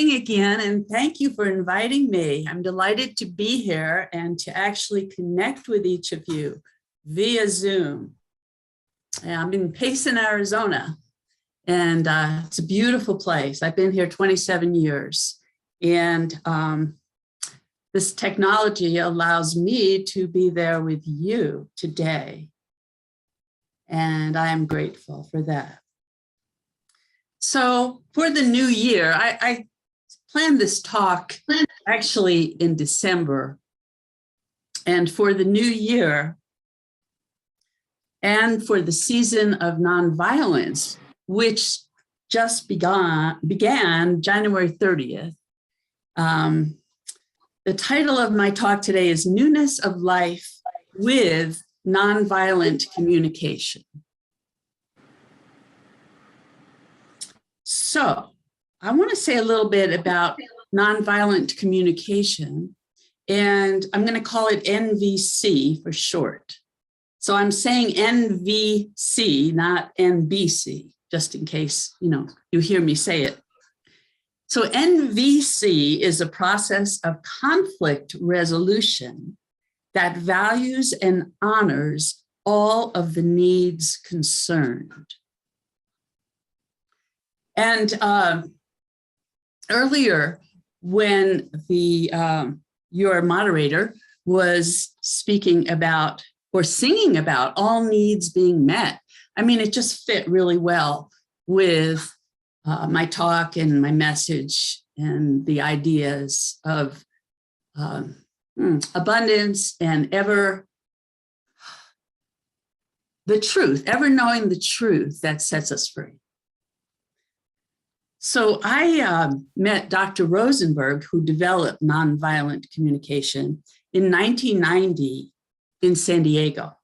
meeting again, and thank you for inviting me. I'm delighted to be here and to actually connect with each of you via Zoom. I'm in Payson, Arizona, and it's a beautiful place. I've been here 27 years, and this technology allows me to be there with you today, and I am grateful for that. So for the new year, I planned this talk actually in December. And for the new year and for the season of nonviolence, which just began January 30th, the title of my talk today is Newness of Life with Nonviolent Communication. So I want to say a little bit about nonviolent communication, and I'm going to call it NVC for short. So I'm saying NVC, not NBC, just in case, you hear me say it. So NVC is a process of conflict resolution that values and honors all of the needs concerned. And earlier, when your moderator was speaking about or singing about all needs being met, I mean, it just fit really well with my talk and my message and the ideas of abundance and ever knowing the truth that sets us free. So I met Dr. Rosenberg, who developed nonviolent communication in 1990 in San Diego.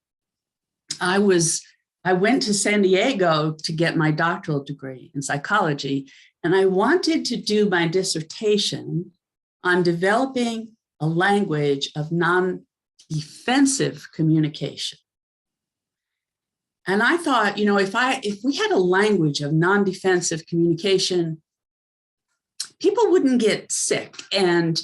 I went to San Diego to get my doctoral degree in psychology, and I wanted to do my dissertation on developing a language of non-defensive communication. And I thought, if we had a language of non-defensive communication, people wouldn't get sick and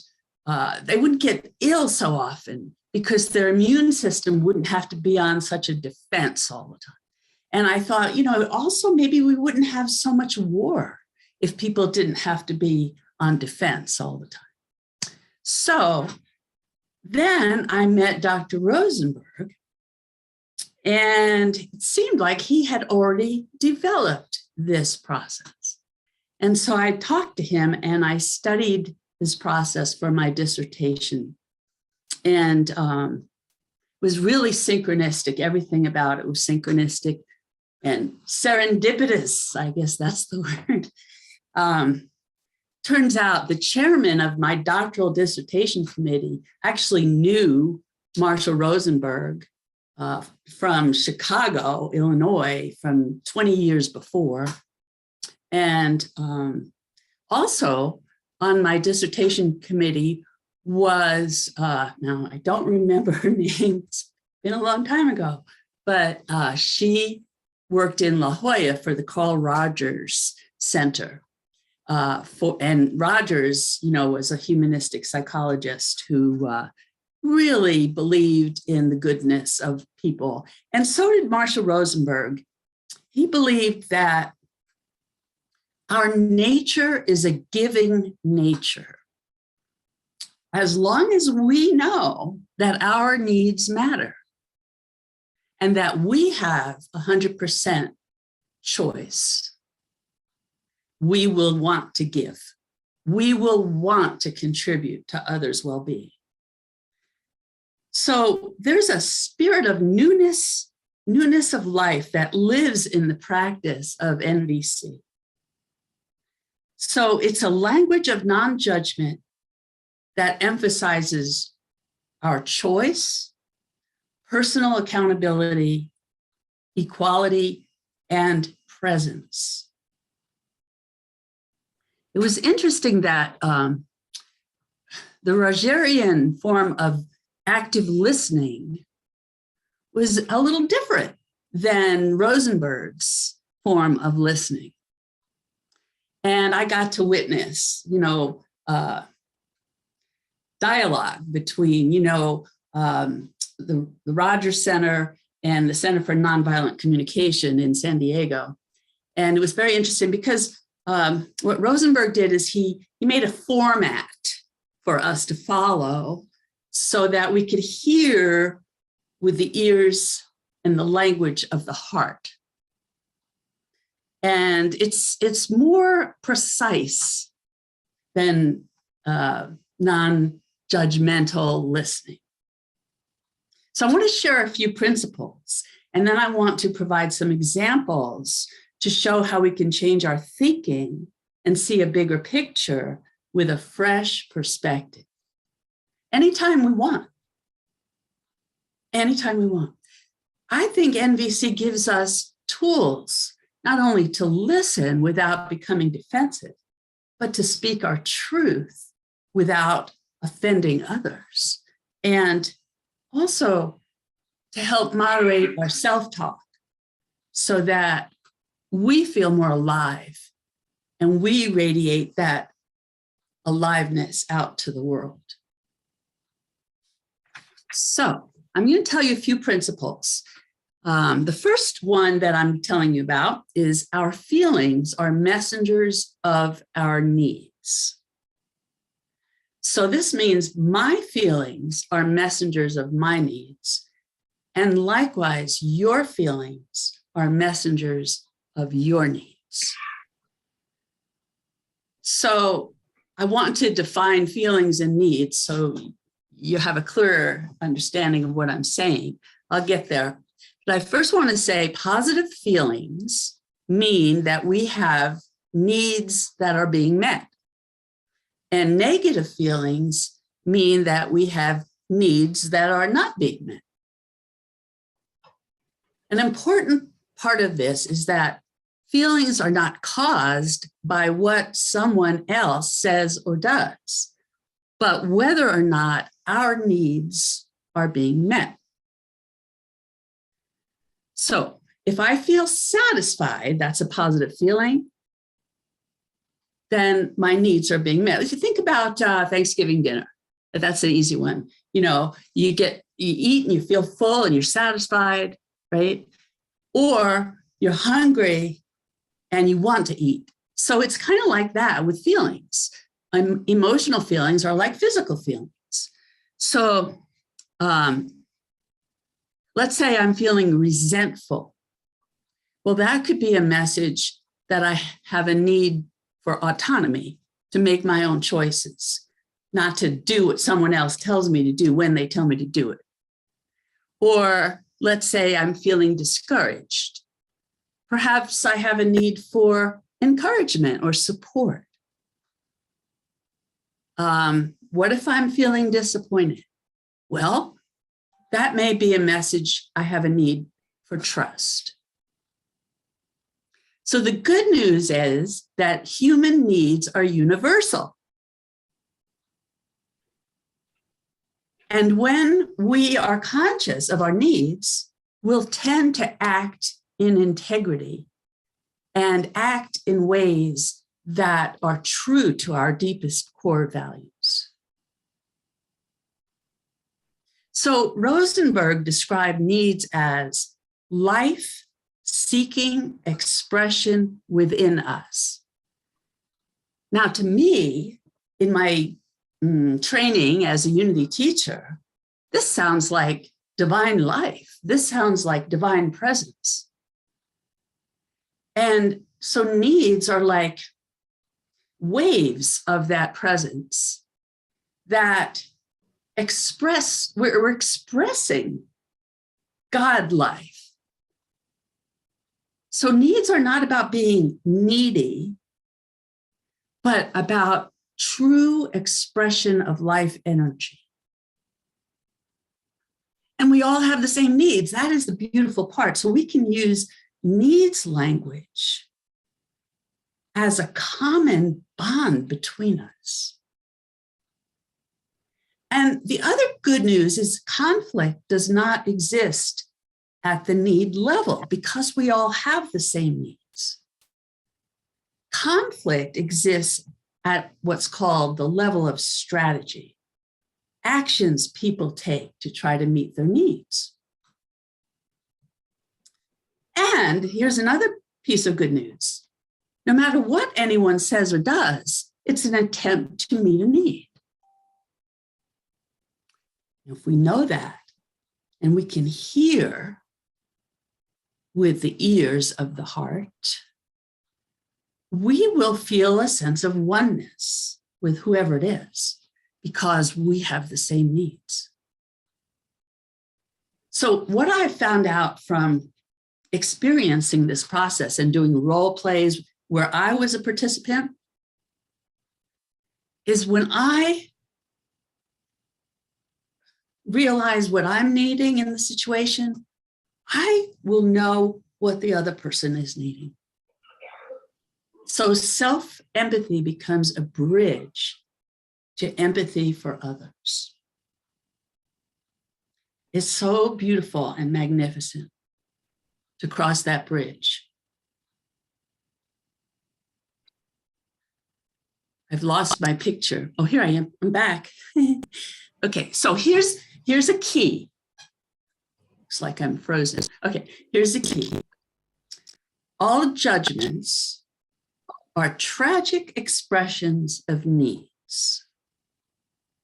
they wouldn't get ill so often because their immune system wouldn't have to be on such a defense all the time. And I thought, also maybe we wouldn't have so much war if people didn't have to be on defense all the time. So then I met Dr. Rosenberg, and it seemed like he had already developed this process. And so I talked to him and I studied this process for my dissertation. And it was really synchronistic. Everything about it was synchronistic and serendipitous, I guess that's the word. Turns out the chairman of my doctoral dissertation committee actually knew Marshall Rosenberg from Chicago, Illinois, from 20 years before. And also on my dissertation committee was, now I don't remember her name, it's been a long time ago, but she worked in La Jolla for the Carl Rogers Center. And Rogers, was a humanistic psychologist who really believed in the goodness of people. And so did Marshall Rosenberg. He believed that our nature is a giving nature. As long as we know that our needs matter and that we have 100% choice, we will want to give. We will want to contribute to others' well-being. So there's a spirit of newness of life that lives in the practice of NVC. So it's a language of non-judgment that emphasizes our choice, personal accountability, equality, and presence. It was interesting that the Rogerian form of active listening was a little different than Rosenberg's form of listening. And I got to witness, dialogue between, the Rogers Center and the Center for Nonviolent Communication in San Diego. And it was very interesting because what Rosenberg did is he made a format for us to follow so that we could hear with the ears and the language of the heart. And it's more precise than non-judgmental listening. So I want to share a few principles, and then I want to provide some examples to show how we can change our thinking and see a bigger picture with a fresh perspective. Anytime we want. Anytime we want. I think NVC gives us tools, not only to listen without becoming defensive, but to speak our truth without offending others. And also to help moderate our self-talk so that we feel more alive and we radiate that aliveness out to the world. So I'm going to tell you a few principles. The first one that I'm telling you about is our feelings are messengers of our needs. So this means my feelings are messengers of my needs. And likewise, your feelings are messengers of your needs. So I want to define feelings and needs so you have a clearer understanding of what I'm saying. I'll get there. But I first want to say positive feelings mean that we have needs that are being met. And negative feelings mean that we have needs that are not being met. An important part of this is that feelings are not caused by what someone else says or does, but whether or not our needs are being met. So if I feel satisfied, that's a positive feeling, then my needs are being met. If you think about Thanksgiving dinner, that's an easy one. You eat and you feel full and you're satisfied, right? Or you're hungry and you want to eat. So it's kind of like that with feelings. Emotional feelings are like physical feelings. So let's say I'm feeling resentful. Well, that could be a message that I have a need for autonomy, to make my own choices, not to do what someone else tells me to do when they tell me to do it. Or let's say I'm feeling discouraged. Perhaps I have a need for encouragement or support. What if I'm feeling disappointed? Well, that may be a message I have a need for trust. So the good news is that human needs are universal. And when we are conscious of our needs, we'll tend to act in integrity and act in ways that are true to our deepest core values. So Rosenberg described needs as life seeking expression within us. Now, to me, in my training as a Unity teacher, this sounds like divine life. This sounds like divine presence. And so needs are like waves of that presence that we're expressing God life. So needs are not about being needy, but about true expression of life energy. And we all have the same needs. That is the beautiful part. So we can use needs language as a common bond between us. And the other good news is conflict does not exist at the need level because we all have the same needs. Conflict exists at what's called the level of strategy, actions people take to try to meet their needs. And here's another piece of good news. No matter what anyone says or does, it's an attempt to meet a need. If we know that, and we can hear with the ears of the heart, we will feel a sense of oneness with whoever it is because we have the same needs. So what I found out from experiencing this process and doing role plays where I was a participant is when I realize what I'm needing in the situation, I will know what the other person is needing. So self-empathy becomes a bridge to empathy for others. It's so beautiful and magnificent to cross that bridge. I've lost my picture. Oh, here I am. I'm back. Okay, so here's a key. Looks like I'm frozen. Okay, here's the key. All judgments are tragic expressions of needs.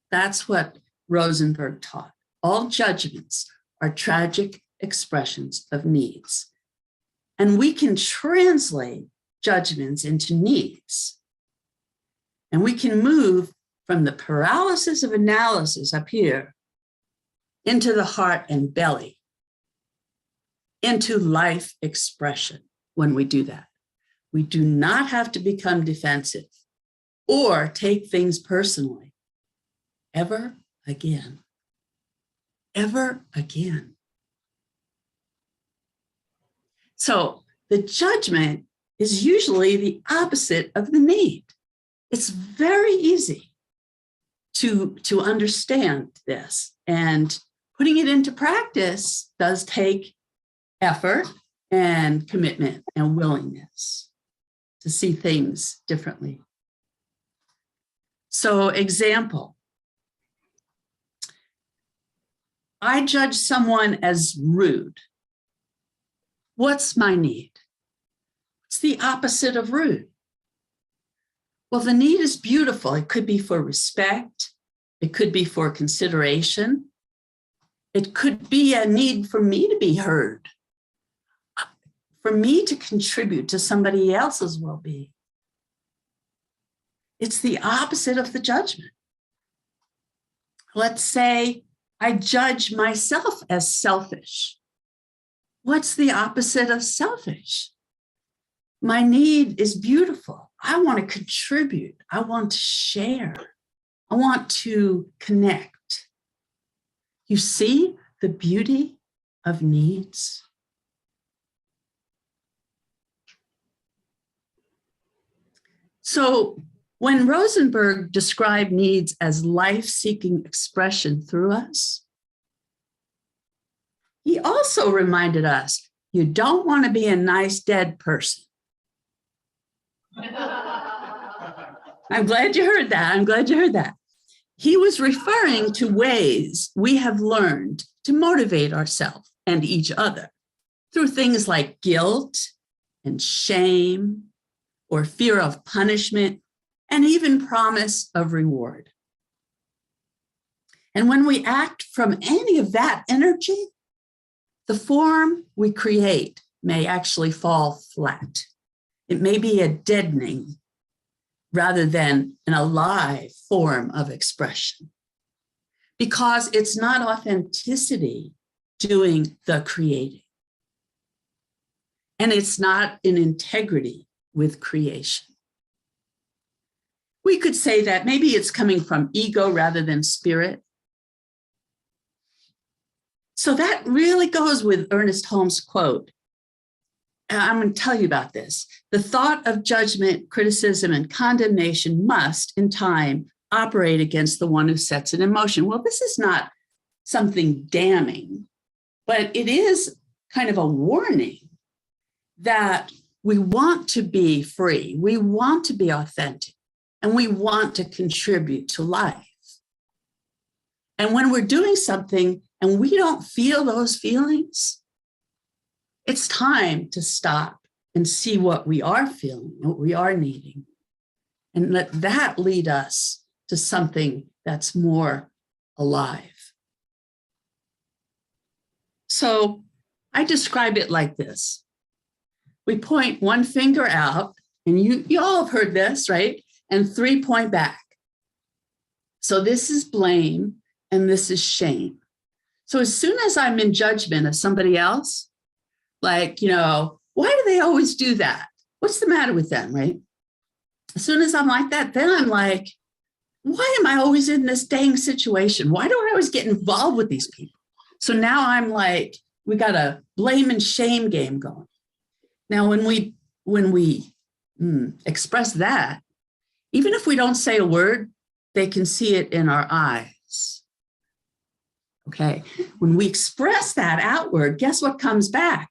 That's what Rosenberg taught. All judgments are tragic expressions of needs. And we can translate judgments into needs. And we can move from the paralysis of analysis up here into the heart and belly, into life expression when we do that. We do not have to become defensive or take things personally ever again. Ever again. So the judgment is usually the opposite of the need. It's very easy to understand this, and putting it into practice does take effort and commitment and willingness to see things differently. So, example, I judge someone as rude. What's my need? What's the opposite of rude? Well, the need is beautiful. It could be for respect. It could be for consideration. It could be a need for me to be heard, for me to contribute to somebody else's well-being. It's the opposite of the judgment. Let's say I judge myself as selfish. What's the opposite of selfish? My need is beautiful. I want to contribute. I want to share. I want to connect. You see the beauty of needs? So when Rosenberg described needs as life-seeking expression through us, he also reminded us, you don't want to be a nice dead person. I'm glad you heard that. I'm glad you heard that. He was referring to ways we have learned to motivate ourselves and each other through things like guilt and shame or fear of punishment and even promise of reward. And when we act from any of that energy, the form we create may actually fall flat. It may be a deadening rather than an alive form of expression, because it's not authenticity doing the creating. And it's not in integrity with creation. We could say that maybe it's coming from ego rather than spirit. So that really goes with Ernest Holmes' quote. I'm going to tell you about this. The thought of judgment, criticism, and condemnation must, in time, operate against the one who sets it in motion. Well, this is not something damning, but it is kind of a warning that we want to be free, we want to be authentic, and we want to contribute to life. And when we're doing something and we don't feel those feelings, it's time to stop and see what we are feeling, what we are needing, and let that lead us to something that's more alive. So I describe it like this. We point one finger out, and you all have heard this, right? And 3 point back. So this is blame, and this is shame. So as soon as I'm in judgment of somebody else, like, why do they always do that? What's the matter with them, right? As soon as I'm like that, then I'm like, why am I always in this dang situation? Why do I always get involved with these people? So now I'm like, we got a blame and shame game going. Now, when we express that, even if we don't say a word, they can see it in our eyes. Okay. When we express that outward, guess what comes back?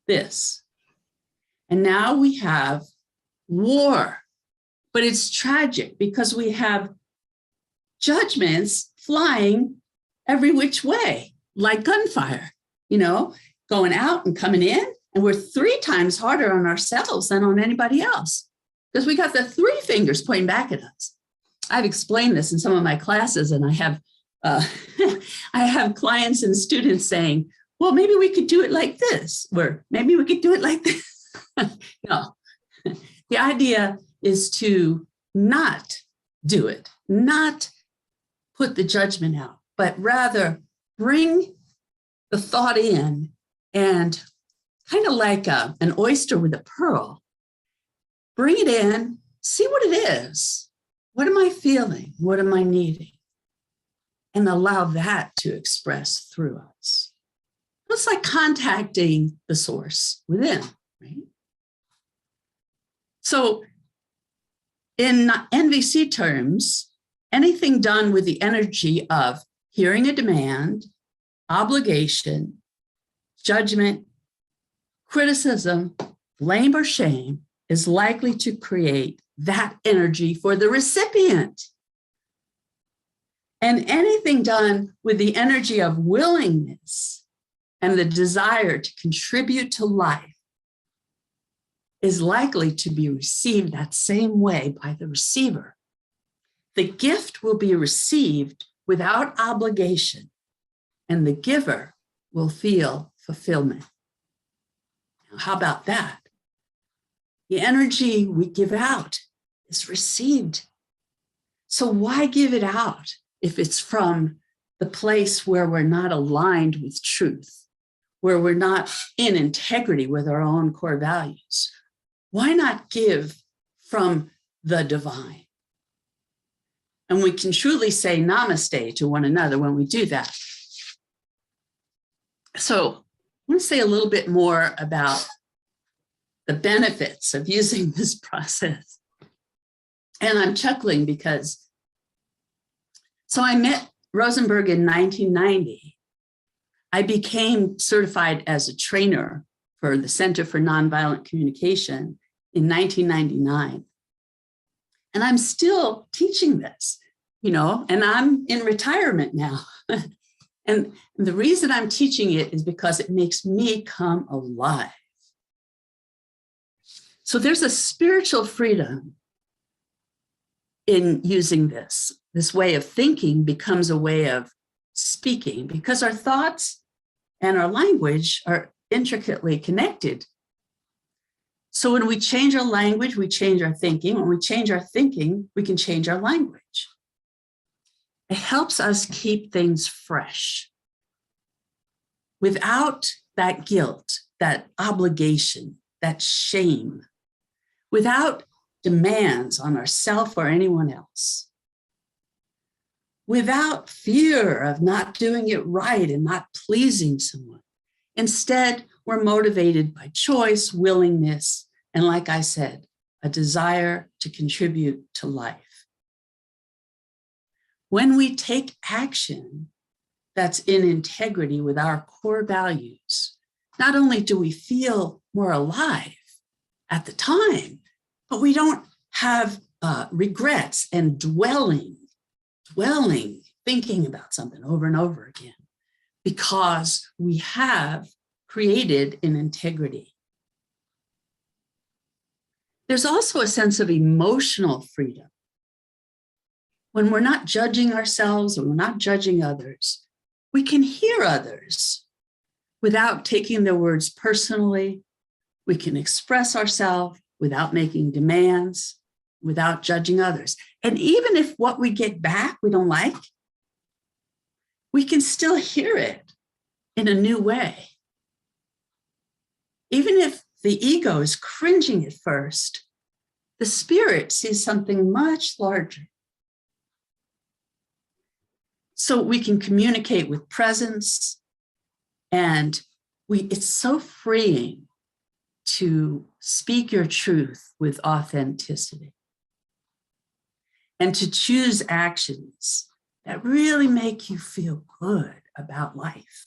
This. And now we have war, but it's tragic because we have judgments flying every which way, like gunfire, going out and coming in. And we're 3 times harder on ourselves than on anybody else because we got the 3 fingers pointing back at us. I've explained this in some of my classes, and I have I have clients and students saying, well, maybe we could do it like this, or maybe we could do it like this. No, the idea is to not do it, not put the judgment out, but rather bring the thought in and kind of like an oyster with a pearl, bring it in, see what it is. What am I feeling? What am I needing? And allow that to express through us. It's like contacting the source within, right? So in NVC terms, anything done with the energy of hearing a demand, obligation, judgment, criticism, blame, or shame is likely to create that energy for the recipient. And anything done with the energy of willingness and the desire to contribute to life is likely to be received that same way by the receiver. The gift will be received without obligation, and the giver will feel fulfillment. Now, how about that? The energy we give out is received. So why give it out if it's from the place where we're not aligned with truth, where we're not in integrity with our own core values? Why not give from the divine? And we can truly say namaste to one another when we do that. So I want to say a little bit more about the benefits of using this process. And I'm chuckling because, so I met Rosenberg in 1990. I became certified as a trainer for the Center for Nonviolent Communication in 1999. And I'm still teaching this, and I'm in retirement now. And the reason I'm teaching it is because it makes me come alive. So there's a spiritual freedom in using this. This way of thinking becomes a way of speaking because our thoughts and our language are intricately connected. So when we change our language, we change our thinking. When we change our thinking, we can change our language. It helps us keep things fresh without that guilt, that obligation, that shame, without demands on ourselves or anyone else, without fear of not doing it right and not pleasing someone. Instead, we're motivated by choice, willingness, and like I said, a desire to contribute to life. When we take action that's in integrity with our core values, not only do we feel more alive at the time, but we don't have regrets and dwelling, thinking about something over and over again, because we have created an integrity. There's also a sense of emotional freedom. When we're not judging ourselves or we're not judging others, we can hear others without taking their words personally. We can express ourselves without making demands, without judging others. And even if what we get back we don't like, we can still hear it in a new way. Even if the ego is cringing at first, the spirit sees something much larger. So we can communicate with presence, and it's so freeing to speak your truth with authenticity and to choose actions that really make you feel good about life.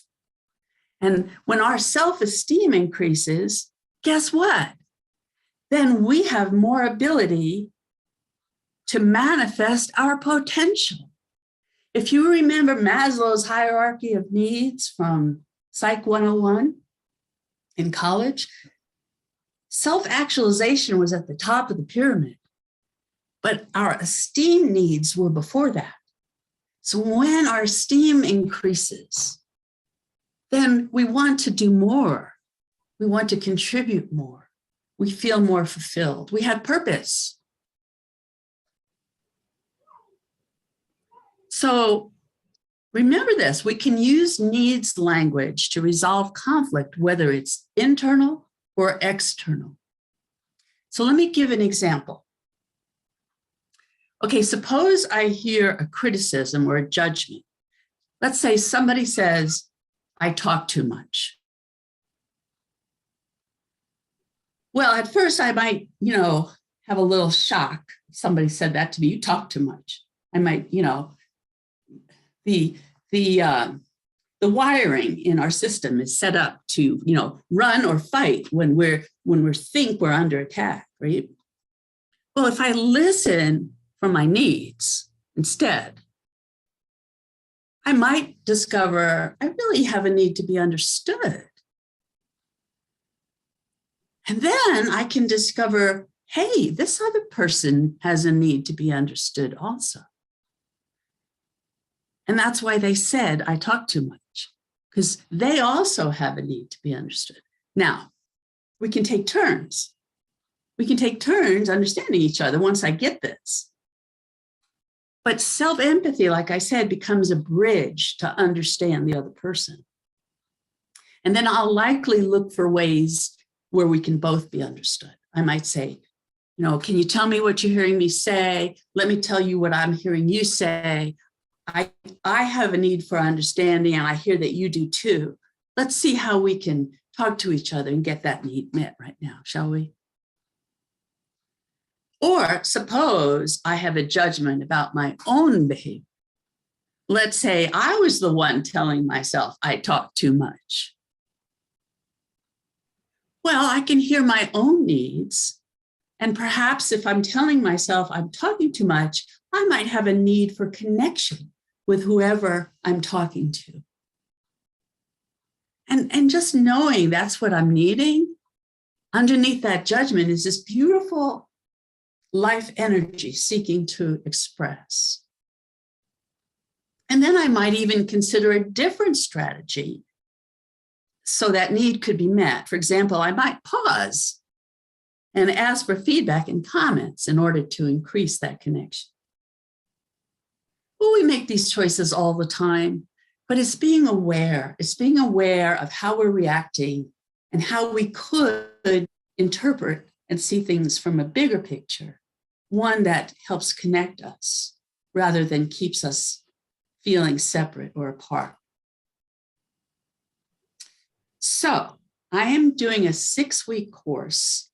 And when our self-esteem increases, guess what? Then we have more ability to manifest our potential. If you remember Maslow's hierarchy of needs from Psych 101 in college, self-actualization was at the top of the pyramid, but our esteem needs were before that. So when our esteem increases, then we want to do more. We want to contribute more. We feel more fulfilled. We have purpose. So remember this, we can use needs language to resolve conflict, whether it's internal or external. So let me give an example. Okay, suppose I hear a criticism or a judgment. Let's say somebody says, I talk too much. Well, at first I might, have a little shock. Somebody said that to me, you talk too much. I might, the wiring in our system is set up to, run or fight when we think we're under attack, right? Well, if I listen for my needs instead, I might discover I really have a need to be understood. And then I can discover, hey, this other person has a need to be understood also. And that's why they said I talk too much, because they also have a need to be understood. Now, we can take turns. We can take turns understanding each other once I get this. But self-empathy, like I said, becomes a bridge to understand the other person. And then I'll likely look for ways where we can both be understood. I might say, can you tell me what you're hearing me say? Let me tell you what I'm hearing you say. I have a need for understanding, and I hear that you do too. Let's see how we can talk to each other and get that need met right now, shall we? Or suppose I have a judgment about my own behavior. Let's say I was the one telling myself I talk too much. Well, I can hear my own needs. And perhaps if I'm telling myself I'm talking too much, I might have a need for connection with whoever I'm talking to. And just knowing that's what I'm needing, underneath that judgment is this beautiful life energy seeking to express. And then I might even consider a different strategy so that need could be met. For example, I might pause and ask for feedback and comments in order to increase that connection. Well, we make these choices all the time, but it's being aware. It's being aware of how we're reacting and how we could interpret and see things from a bigger picture, one that helps connect us rather than keeps us feeling separate or apart. So I am doing a 6-week course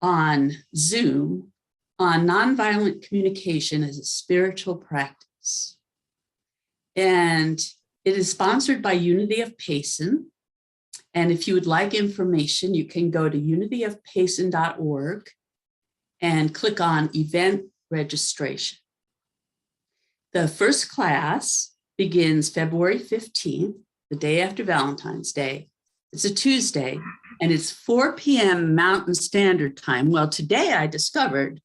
on Zoom on nonviolent communication as a spiritual practice. And it is sponsored by Unity of Payson. And if you would like information, you can go to unityofpayson.org and click on event registration. The first class begins February 15th, the day after Valentine's Day. It's a Tuesday, and it's 4 p.m. Mountain Standard Time. Well, today I discovered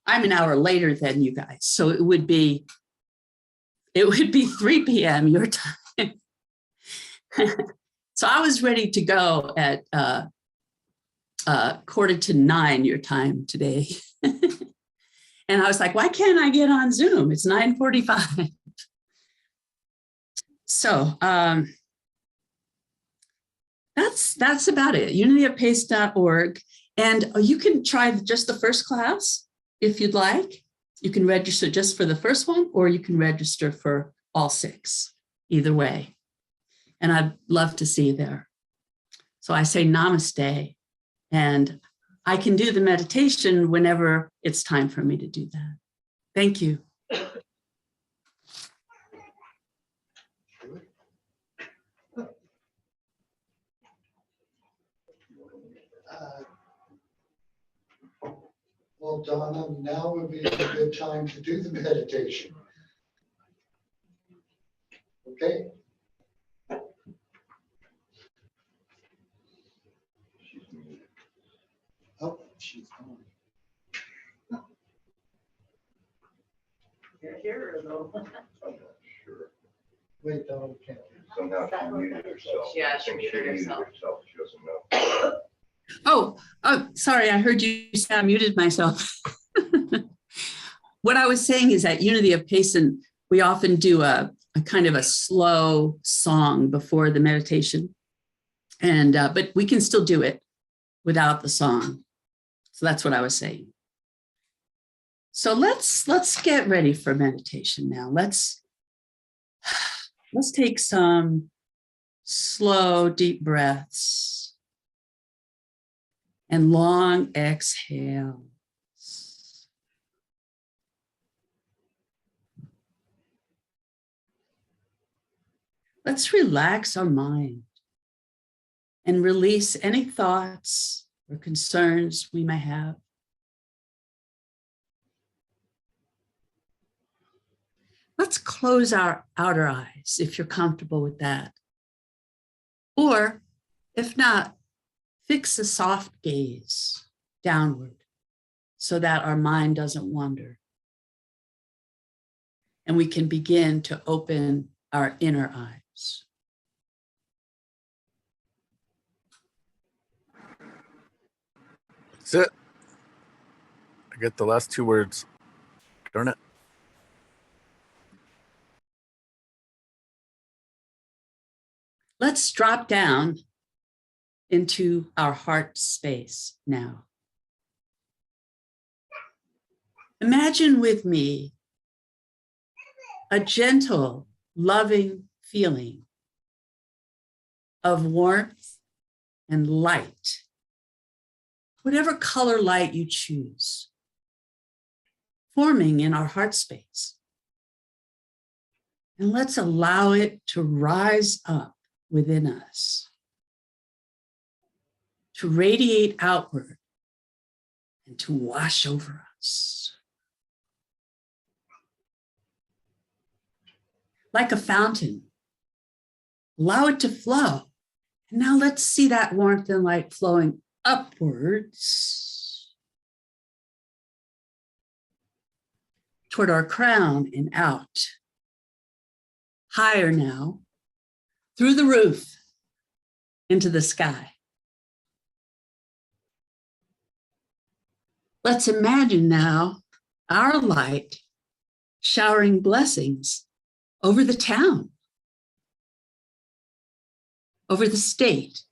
I'm an hour later than you guys, so it would be 3 p.m. your time. So I was ready to go at 8:45 your time today. And I was like, why can't I get on Zoom? It's 9:45. So that's about it. unityofpace.org. And you can try just the first class if you'd like. You can register just for the first one, or you can register for all 6, either way. And I'd love to see you there. So I say namaste, and I can do the meditation whenever it's time for me to do that. Thank you. Well, Donna, now would be a good time to do the meditation. Okay. Oh, she's gone. You're here, though. I'm not sure. Wait, Donna, can't. Somehow she muted herself. Yeah, I she think muted herself. She doesn't know. Oh, sorry, I heard you say I muted myself. What I was saying is at Unity of Payson, we often do a kind of a slow song before the meditation. And but we can still do it without the song. So that's what I was saying. So let's get ready for meditation now. Let's take some slow, deep breaths and long exhales. Let's relax our mind and release any thoughts or concerns we may have. Let's close our outer eyes if you're comfortable with that. Or if not, fix a soft gaze downward so that our mind doesn't wander. And we can begin to open our inner eyes. That's it. I get the last 2 words. Darn it. Let's drop down into our heart space now. Imagine with me a gentle, loving feeling of warmth and light, whatever color light you choose, forming in our heart space. And let's allow it to rise up within us, to radiate outward and to wash over us. Like a fountain, allow it to flow. And now let's see that warmth and light flowing upwards toward our crown and out. Higher now, through the roof, into the sky. Let's imagine now our light showering blessings over the town, over the state,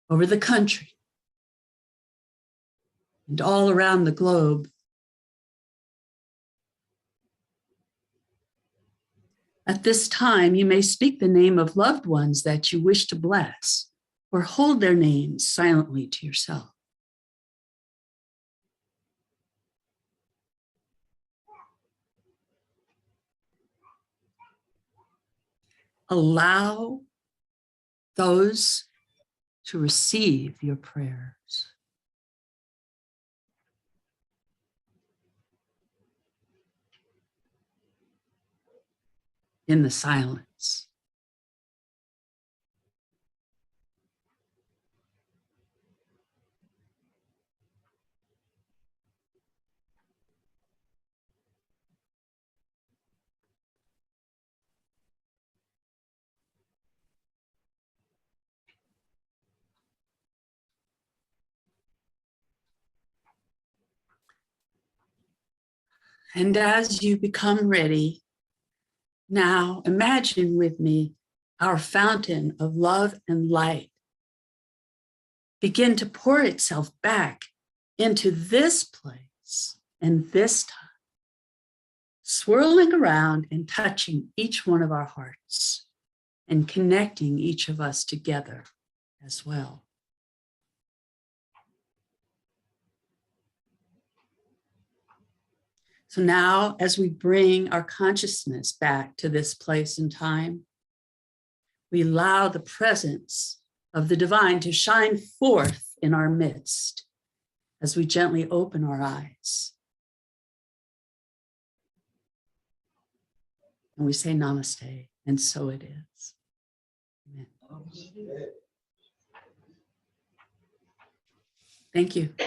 over the country, and all around the globe. At this time, you may speak the name of loved ones that you wish to bless, or hold their names silently to yourself. Allow those to receive your prayers. In the silence. And as you become ready, now imagine with me our fountain of love and light begin to pour itself back into this place and this time, swirling around and touching each one of our hearts and connecting each of us together as well. So now, as we bring our consciousness back to this place and time, we allow the presence of the divine to shine forth in our midst as we gently open our eyes. And we say namaste, and so it is. Amen. Thank you.